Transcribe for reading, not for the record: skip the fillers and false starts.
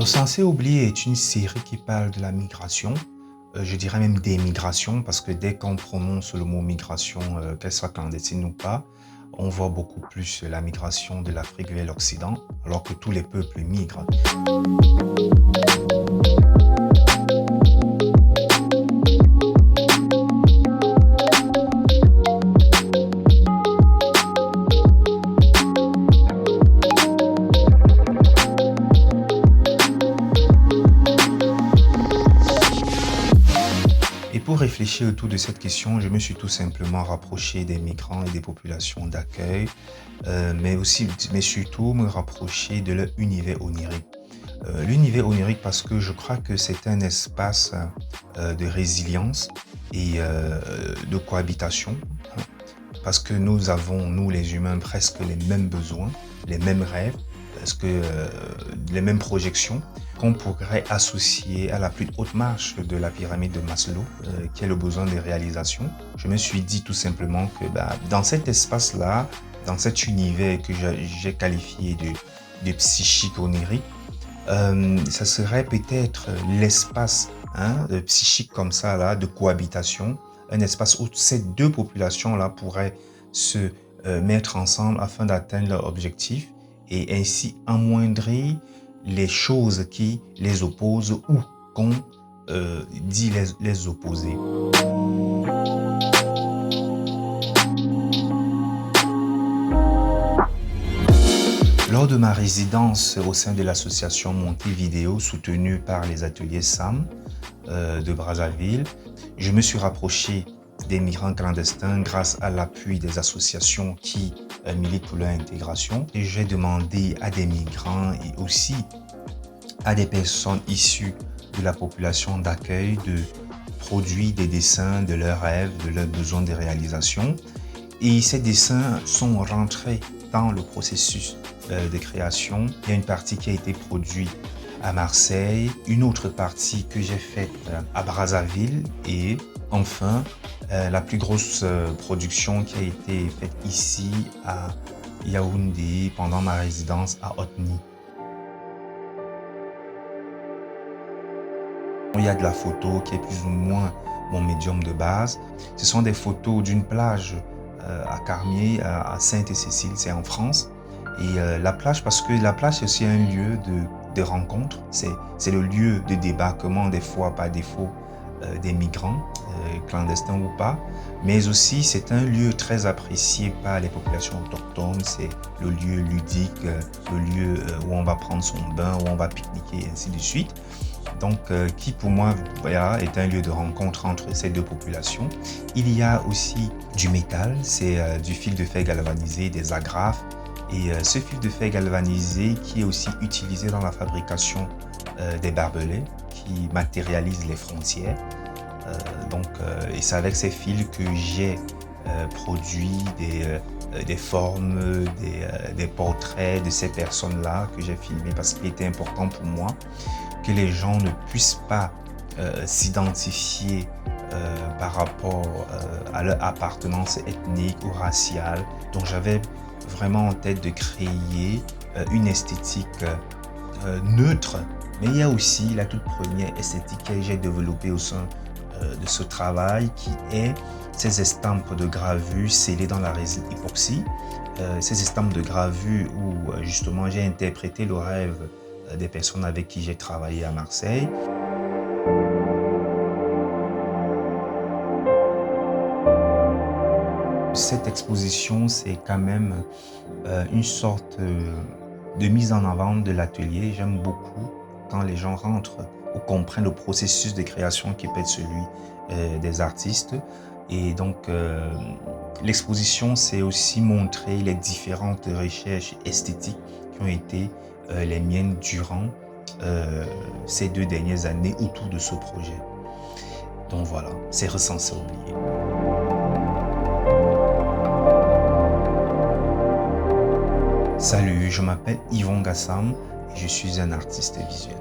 Recensé oublié est une série qui parle de la migration, je dirais même des migrations, parce que dès qu'on prononce le mot migration, qu'elle soit clandestine ou pas, on voit beaucoup plus la migration de l'Afrique vers l'Occident, alors que tous les peuples migrent. Et pour réfléchir autour de cette question, je me suis tout simplement rapproché des migrants et des populations d'accueil, mais surtout me rapprocher de leur univers onirique. L'univers onirique parce que je crois que c'est un espace de résilience et de cohabitation, hein, parce que nous avons, nous les humains, presque les mêmes besoins, les mêmes rêves, les mêmes projections qu'on pourrait associer à la plus haute marche de la pyramide de Maslow, qui est le besoin de réalisation. Je me suis dit tout simplement que dans cet espace-là, dans cet univers que j'ai qualifié de psychique onirique, ça serait peut-être l'espace psychique comme ça, là, de cohabitation, un espace où ces deux populations-là pourraient se mettre ensemble afin d'atteindre leur objectif et ainsi amoindrir les choses qui les opposent ou qu'on dit les opposer. Lors de ma résidence au sein de l'association Montée Vidéo, soutenue par les ateliers SAM de Brazzaville, je me suis rapproché des migrants clandestins grâce à l'appui des associations qui militent pour leur intégration. Et j'ai demandé à des migrants et aussi à des personnes issues de la population d'accueil de produire des dessins de leurs rêves, de leurs besoins de réalisation. Et ces dessins sont rentrés dans le processus de création. Il y a une partie qui a été produite à Marseille, une autre partie que j'ai faite à Brazzaville et enfin la plus grosse production qui a été faite ici à Yaoundé pendant ma résidence à Otni. Il y a de la photo qui est plus ou moins mon médium de base. Ce sont des photos d'une plage à Carmier, à Sainte-Cécile, c'est en France. Et la plage, parce que la plage c'est aussi un lieu de rencontre, c'est le lieu de débarquement des fois par défaut des migrants, clandestins ou pas, mais aussi c'est un lieu très apprécié par les populations autochtones, c'est le lieu ludique, le lieu où on va prendre son bain, où on va pique-niquer et ainsi de suite. Donc, qui pour moi est un lieu de rencontre entre ces deux populations. Il y a aussi du métal, c'est du fil de fer galvanisé, des agrafes. Et ce fil de fer galvanisé qui est aussi utilisé dans la fabrication des barbelés qui matérialisent les frontières. Et c'est avec ces fils que j'ai produit des formes, des portraits de ces personnes-là que j'ai filmés parce qu'il était important pour moi que les gens ne puissent pas s'identifier par rapport à leur appartenance ethnique ou raciale. Donc j'avais vraiment en tête de créer une esthétique neutre, mais il y a aussi la toute première esthétique que j'ai développée au sein de ce travail qui est ces estampes de gravure scellées dans la résine époxy. Ces estampes de gravure où justement j'ai interprété le rêve des personnes avec qui j'ai travaillé à Marseille. Cette exposition, c'est quand même une sorte de mise en avant de l'atelier. J'aime beaucoup quand les gens rentrent ou comprennent le processus de création qui peut être celui des artistes. Et donc, l'exposition, c'est aussi montrer les différentes recherches esthétiques qui ont été les miennes durant ces 2 dernières années autour de ce projet. Donc voilà, c'est Recensé oublié. Salut, je m'appelle Yvon Gassam et je suis un artiste visuel.